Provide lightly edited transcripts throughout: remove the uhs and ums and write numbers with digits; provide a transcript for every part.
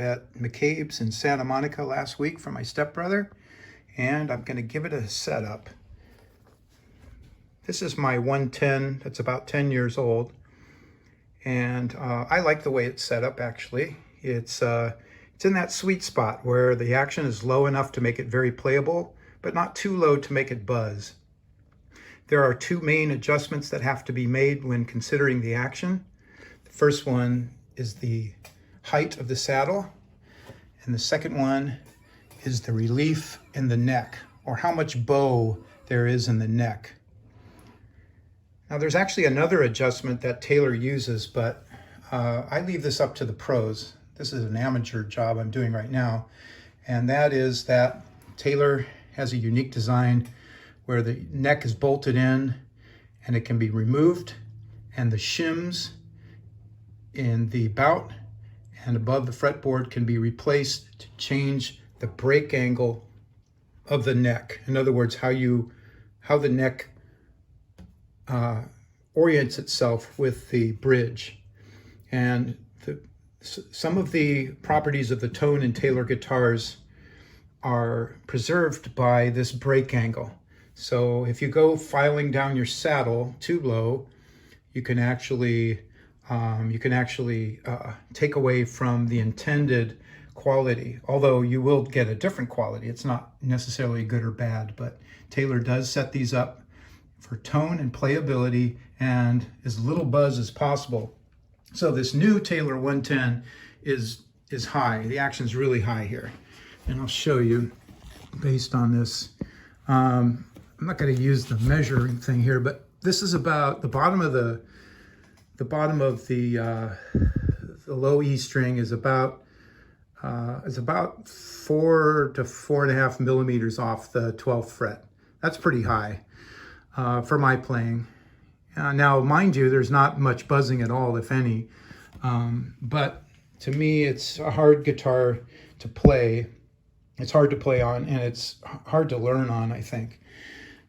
at McCabe's in Santa Monica last week for my stepbrother, and I'm going to give it a setup. This is my 110 that's about 10 years old, and I like the way it's set up actually. It's in that sweet spot where the action is low enough to make it very playable, but not too low to make it buzz. There are two main adjustments that have to be made when considering the action. The first one is the height of the saddle, and the second one is the relief in the neck, or how much bow there is in the neck. Now there's actually another adjustment that Taylor uses, but I leave this up to the pros. This is an amateur job I'm doing right now, and that is that Taylor has a unique design where the neck is bolted in and it can be removed, and the shims in the bout and above the fretboard can be replaced to change the break angle of the neck. In other words, how the neck orients itself with the bridge. And some of the properties of the tone in Taylor guitars are preserved by this break angle. So if you go filing down your saddle too low, you can actually take away from the intended quality, although you will get a different quality. It's not necessarily good or bad, but Taylor does set these up for tone and playability and as little buzz as possible. So this new Taylor 110 is high. The action's really high here, and I'll show you based on this. I'm not going to use the measuring thing here, but this is about the bottom of the low E string is about 4 to 4.5 millimeters off the 12th fret. That's pretty high for my playing. Now, mind you, there's not much buzzing at all, if any. But to me, it's a hard guitar to play. It's hard to play on, and it's hard to learn on, I think.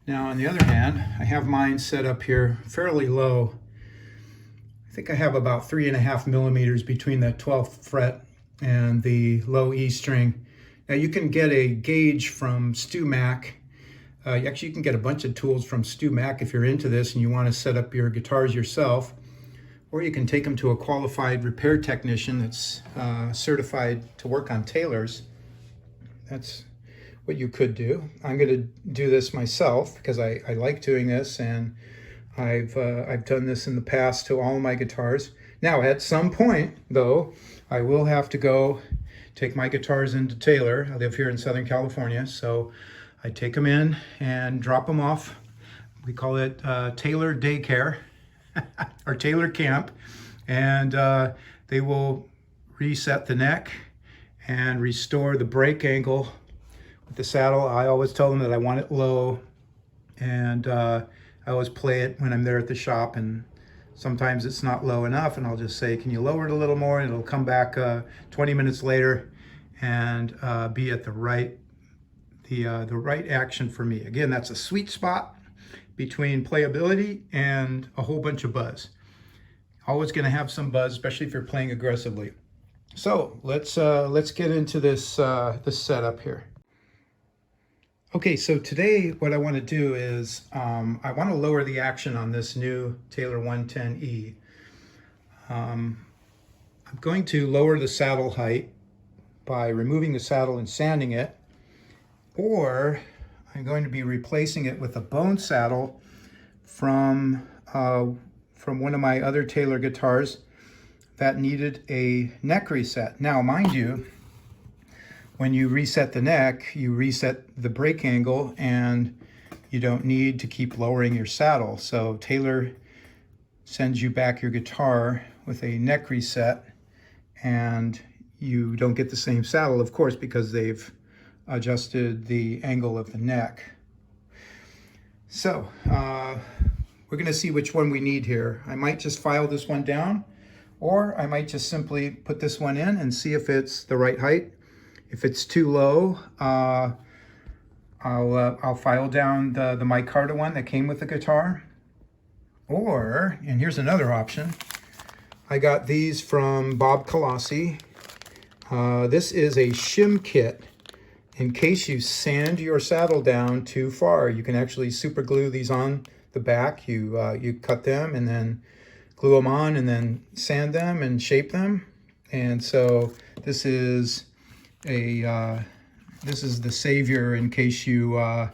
Now, on the other hand, I have mine set up here fairly low. I think I have about 3.5 millimeters between the 12th fret and the low E string. Now, you can get a gauge from Stu Mac. Actually, you can get a bunch of tools from Stu Mac if you're into this and you want to set up your guitars yourself, or you can take them to a qualified repair technician that's certified to work on Taylors. That's what you could do. I'm going to do this myself because I like doing this, and I've done this in the past to all of my guitars. Now, at some point, though, I will have to go take my guitars into Taylor. I live here in Southern California, so I take them in and drop them off. We call it Taylor Daycare or Taylor Camp, and they will reset the neck and restore the break angle with the saddle. I always tell them that I want it low, and I always play it when I'm there at the shop, and sometimes it's not low enough, and I'll just say, can you lower it a little more? And it'll come back 20 minutes later and be at the right action for me. Again, that's a sweet spot between playability and a whole bunch of buzz. Always going to have some buzz, especially if you're playing aggressively. So let's get into this setup here. Okay, so today what I want to do is I want to lower the action on this new Taylor 110E. I'm going to lower the saddle height by removing the saddle and sanding it, or I'm going to be replacing it with a bone saddle from one of my other Taylor guitars that needed a neck reset. Now, mind you, when you reset the neck, you reset the break angle, and you don't need to keep lowering your saddle. So Taylor sends you back your guitar with a neck reset, and you don't get the same saddle, of course, because they've adjusted the angle of the neck. So we're going to see which one we need here. I might just file this one down, or I might just simply put this one in and see if it's the right height. If it's too low, I'll file down the micarta one that came with the guitar. Or, and here's another option, I got these from Bob Colossi. This is a shim kit. In case you sand your saddle down too far, you can actually super glue these on the back. You cut them and then glue them on and then sand them and shape them. And so this is a this is the savior in case you've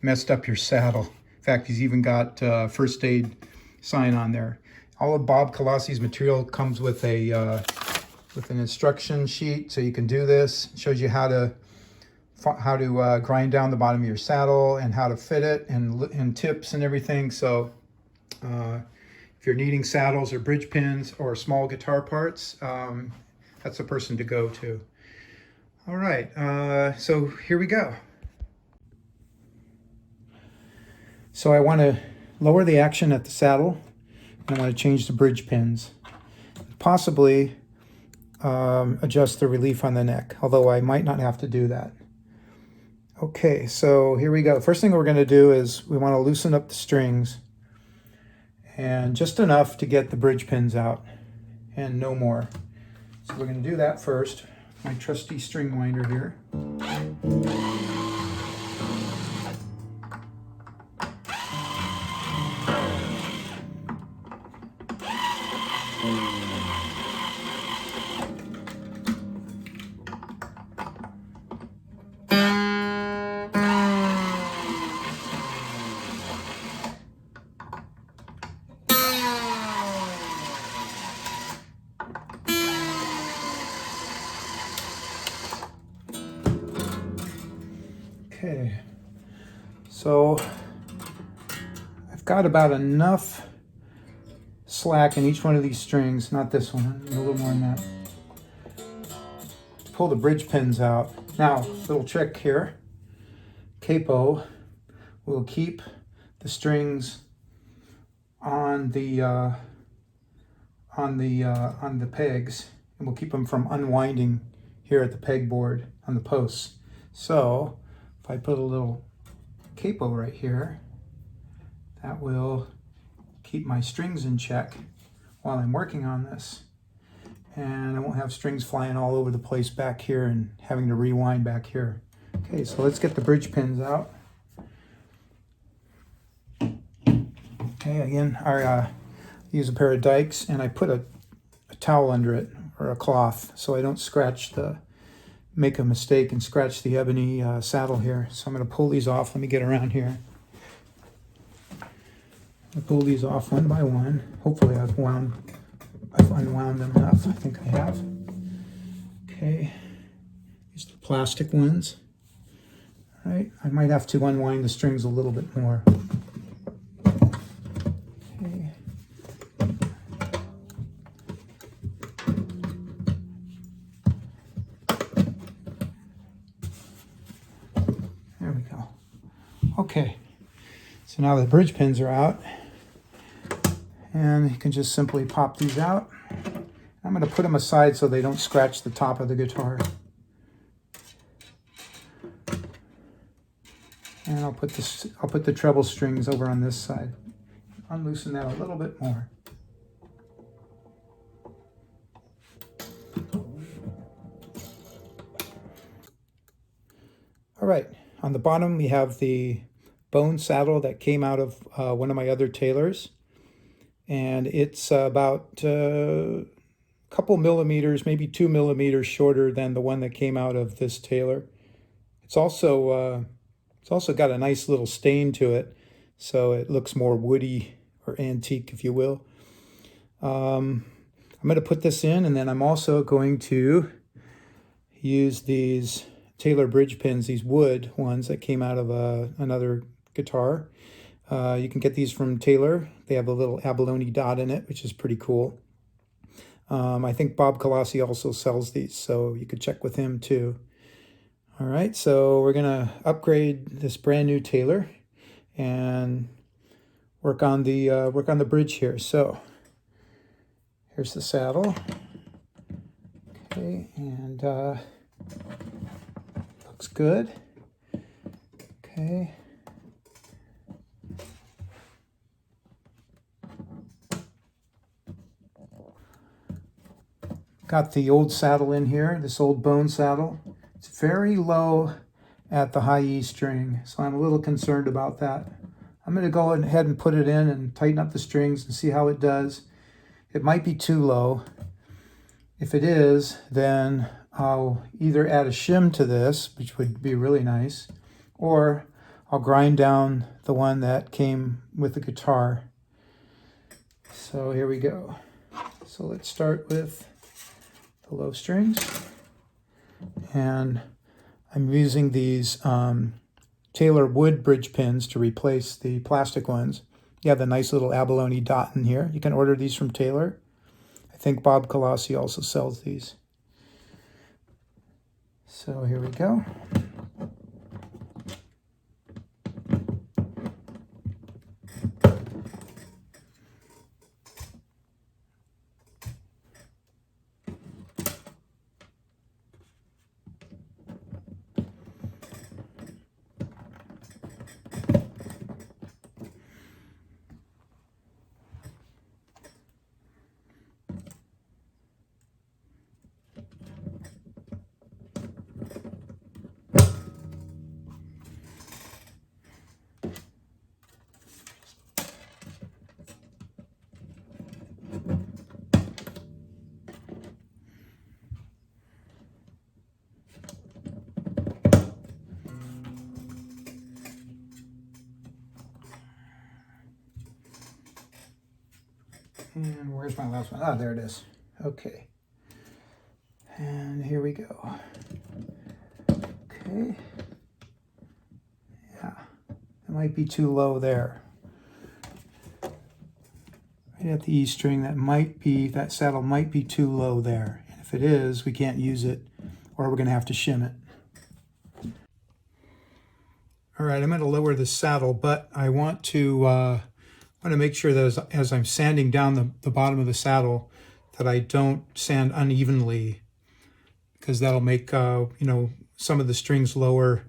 messed up your saddle. In fact, he's even got first aid sign on there. All of Bob Colassi's material comes with a with an instruction sheet, so you can do this. It shows you how to grind down the bottom of your saddle and how to fit it and tips and everything. So if you're needing saddles or bridge pins or small guitar parts, that's the person to go to. All right, so here we go. So I want to lower the action at the saddle, and I want to change the bridge pins. Possibly adjust the relief on the neck, although I might not have to do that. Okay, so here we go. First thing we're going to do is we want to loosen up the strings, and just enough to get the bridge pins out and no more. So we're going to do that first. My trusty string winder here. Okay, so I've got about enough slack in each one of these strings, not this one, a little more than that, to pull the bridge pins out. Now, little trick here, capo will keep the strings on the pegs, and will keep them from unwinding here at the pegboard on the posts. So if I put a little capo right here, that will keep my strings in check while I'm working on this. And I won't have strings flying all over the place back here and having to rewind back here. Okay, so let's get the bridge pins out. Okay, again, I use a pair of dikes, and I put a towel under it, or a cloth, so I don't make a mistake and scratch the ebony saddle here. So I'm going to pull these off. Let me get around here. I'll pull these off one by one. Hopefully I've unwound them enough. I think I have. Okay, these are the plastic ones. All right, I might have to unwind the strings a little bit more. Okay. There we go. Okay, so now the bridge pins are out, and you can just simply pop these out. I'm going to put them aside so they don't scratch the top of the guitar. And I'll put the treble strings over on this side. Unloosen that a little bit more. All right, on the bottom we have the bone saddle that came out of one of my other tailors, and it's about a couple millimeters, maybe 2 millimeters shorter than the one that came out of this tailor. It's also got a nice little stain to it, so it looks more woody or antique, if you will. I'm going to put this in, and then I'm also going to use these Taylor bridge pins, these wood ones that came out of another guitar. You can get these from Taylor. They have a little abalone dot in it, which is pretty cool. I think Bob Colassi also sells these, so you could check with him too. All right, so we're gonna upgrade this brand new Taylor and work on the bridge here. So here's the saddle. Okay, and looks good. Okay. got the old saddle in here, this old bone saddle. It's very low at the high E string, so I'm a little concerned about that. I'm going to go ahead and put it in and tighten up the strings and see how it does. It might be too low. If it is, then I'll either add a shim to this, which would be really nice, or I'll grind down the one that came with the guitar. So here we go. So let's start with the low strings. And I'm using these Taylor wood bridge pins to replace the plastic ones. You have the nice little abalone dot in here. You can order these from Taylor. I think Bob Colossi also sells these. So here we go. And where's my last one? Ah, there it is. Okay. And here we go. Okay. Yeah, it might be too low there. Right at the E string, that saddle might be too low there. And if it is, we can't use it, or we're going to have to shim it. All right, I'm going to lower the saddle, but I want to make sure that as I'm sanding down the bottom of the saddle, that I don't sand unevenly, because that'll make some of the strings lower,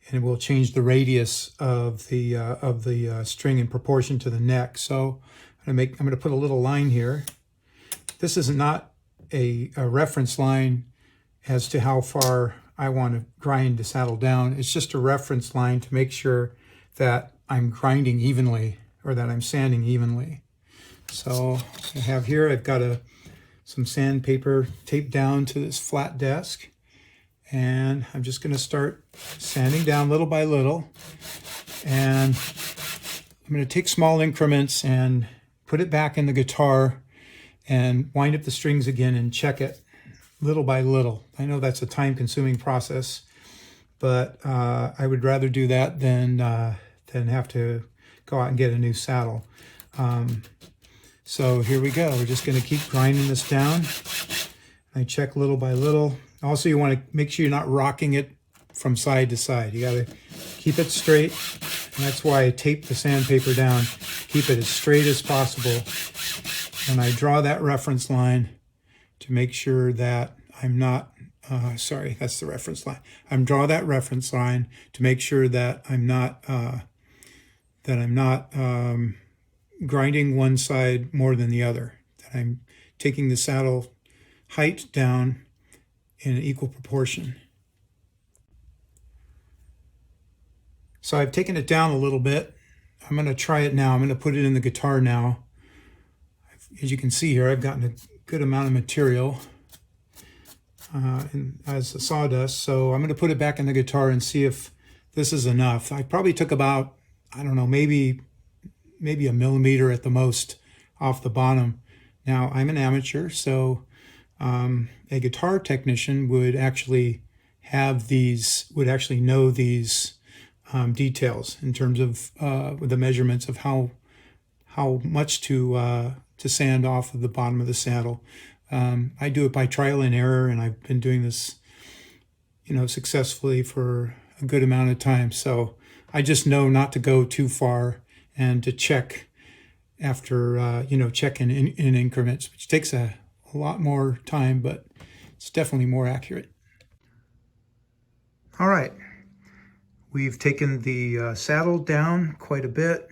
and it will change the radius of the string in proportion to the neck. So I'm going to put a little line here. This is not a reference line as to how far I want to grind the saddle down. It's just a reference line to make sure that I'm grinding evenly, or that I'm sanding evenly. So I have here, I've got some sandpaper taped down to this flat desk, and I'm just going to start sanding down little by little. And I'm going to take small increments and put it back in the guitar and wind up the strings again and check it little by little. I know that's a time-consuming process, but I would rather do that than have to go out and get a new saddle. So here we go. We're just going to keep grinding this down. I check little by little. Also, you want to make sure you're not rocking it from side to side. You got to keep it straight, and that's why I tape the sandpaper down. Keep it as straight as possible. And I draw that reference line to make sure that I'm not, sorry, that's the reference line. I'm draw that reference line to make sure that I'm not, grinding one side more than the other. That I'm taking the saddle height down in an equal proportion. So I've taken it down a little bit. I'm going to try it now. I'm going to put it in the guitar now. As you can see here, I've gotten a good amount of material as the sawdust. So I'm going to put it back in the guitar and see if this is enough. I probably took about, I don't know, maybe a millimeter at the most off the bottom. Now, I'm an amateur, so a guitar technician would actually know these details in terms of the measurements of how much to sand off of the bottom of the saddle. I do it by trial and error, and I've been doing this, successfully for a good amount of time. So I just know not to go too far and to check after, check in increments, which takes a lot more time, but it's definitely more accurate. All right. We've taken the saddle down quite a bit.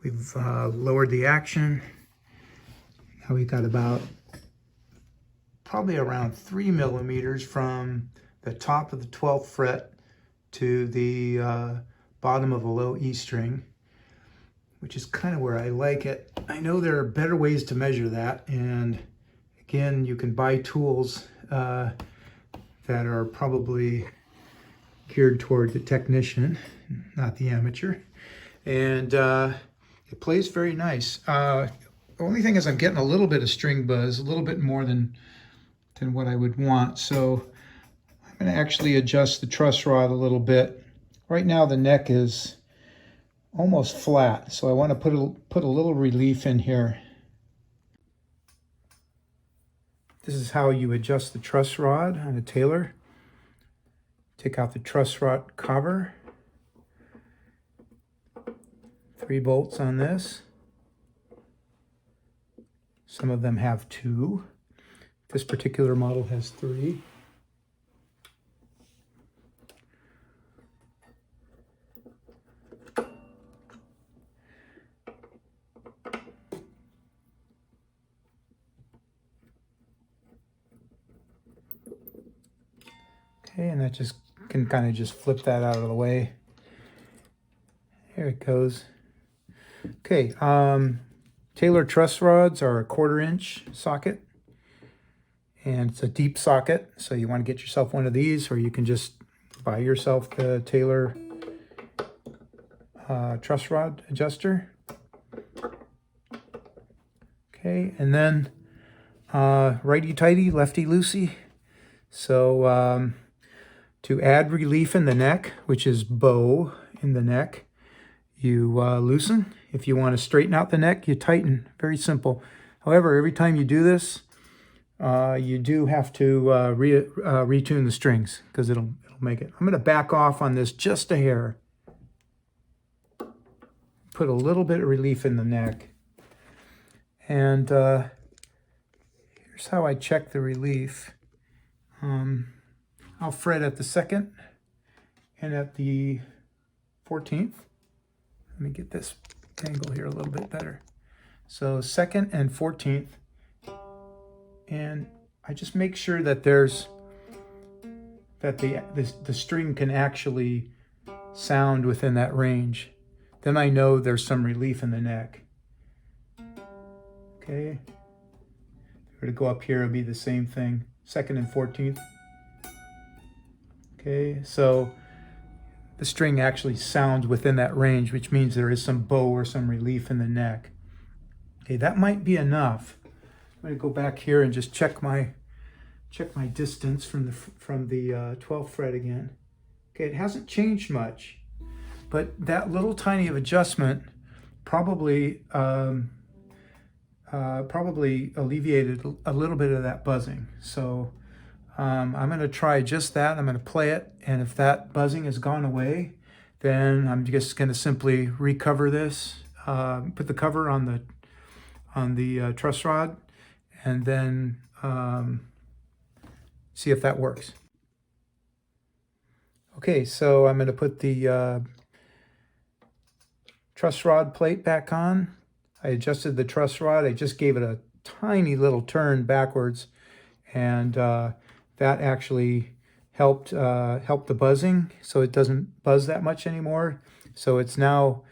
We've lowered the action. Now we've got about probably around 3 millimeters from the top of the 12th fret to the bottom of the low E string, which is kind of where I like it. I know there are better ways to measure that, and again, you can buy tools that are probably geared toward the technician, not the amateur, and it plays very nice. The only thing is I'm getting a little bit of string buzz, a little bit more than what I would want, so I'm going to actually adjust the truss rod a little bit. Right now the neck is almost flat, so I want to put a little relief in here. This is how you adjust the truss rod on a Taylor. Take out the truss rod cover. 3 bolts on this. Some of them have 2. This particular model has 3. Okay, and that just can kind of just flip that out of the way. Here it goes. Okay, Taylor truss rods are a 1/4 inch socket, and it's a deep socket, so you want to get yourself one of these, or you can just buy yourself the Taylor truss rod adjuster. Okay, and then righty-tighty, lefty-loosey. So to add relief in the neck, which is bow in the neck, you loosen. If you want to straighten out the neck, you tighten. Very simple. However, every time you do this, you do have to retune the strings, because it'll make it. I'm going to back off on this just a hair. Put a little bit of relief in the neck. And here's how I check the relief. I'll fret at the 2nd and at the 14th. Let me get this angle here a little bit better. So 2nd and 14th. And I just make sure that the string can actually sound within that range. Then I know there's some relief in the neck. Okay. If I were to go up here, it'll be the same thing. 2nd and 14th. Okay, so the string actually sounds within that range, which means there is some bow or some relief in the neck. Okay, that might be enough. I'm going to go back here and just check my distance from the 12th fret again. Okay, it hasn't changed much, but that little tiny of adjustment probably alleviated a little bit of that buzzing. So I'm going to try just that. I'm going to play it, and if that buzzing has gone away, then I'm just going to simply recover this, put the cover on the truss rod, and then see if that works. Okay, so I'm going to put the truss rod plate back on. I adjusted the truss rod. I just gave it a tiny little turn backwards, and that actually helped the buzzing, so it doesn't buzz that much anymore. So it's now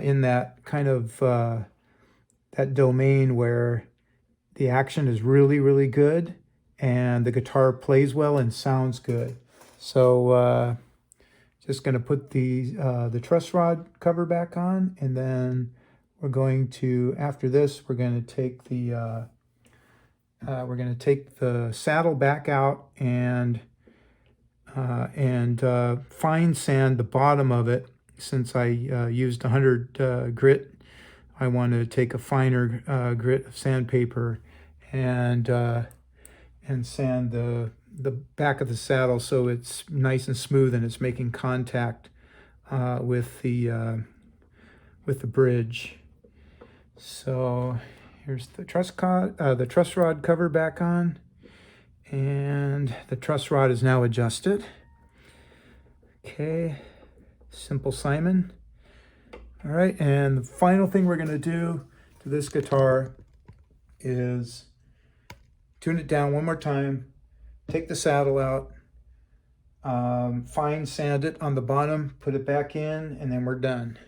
in that kind of that domain where the action is really, really good, and the guitar plays well and sounds good. So just going to put the truss rod cover back on, and then we're going to, after this, we're going to take the saddle back out and fine sand the bottom of it. Since I used 100 grit, I want to take a finer grit of sandpaper and sand the back of the saddle so it's nice and smooth and it's making contact with the bridge. So here's the truss rod cover back on, and the truss rod is now adjusted. Okay, Simple Simon. All right, and the final thing we're going to do to this guitar is tune it down one more time, take the saddle out, fine sand it on the bottom, put it back in, and then we're done.